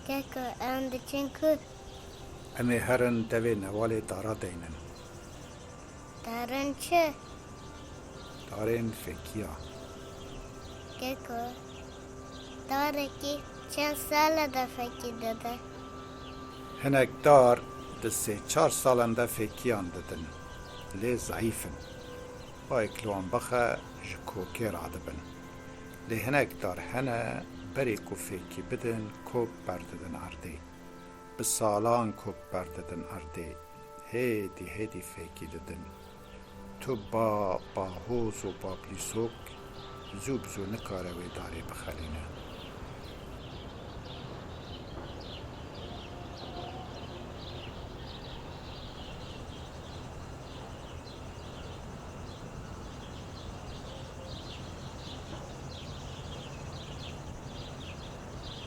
Keko em diçin ku Em ê herin devê nevalê dara deynin. darın çi Darên fekiya. Keko darekî çend sala da fekî dide. Hinek dar di 3-4 salan de fekiyan didin. Lê zayîfin. Bayek li wan bixe ji kokê radibin. Lê hinek dar hene berê ku fekî bidin kok berdidin erdê. Bi salan kok berdidin erdê. Hêdî hêdî fekî didin. Tu bahoz û baplîsok zû bi zû nikare wê darê bixelîne.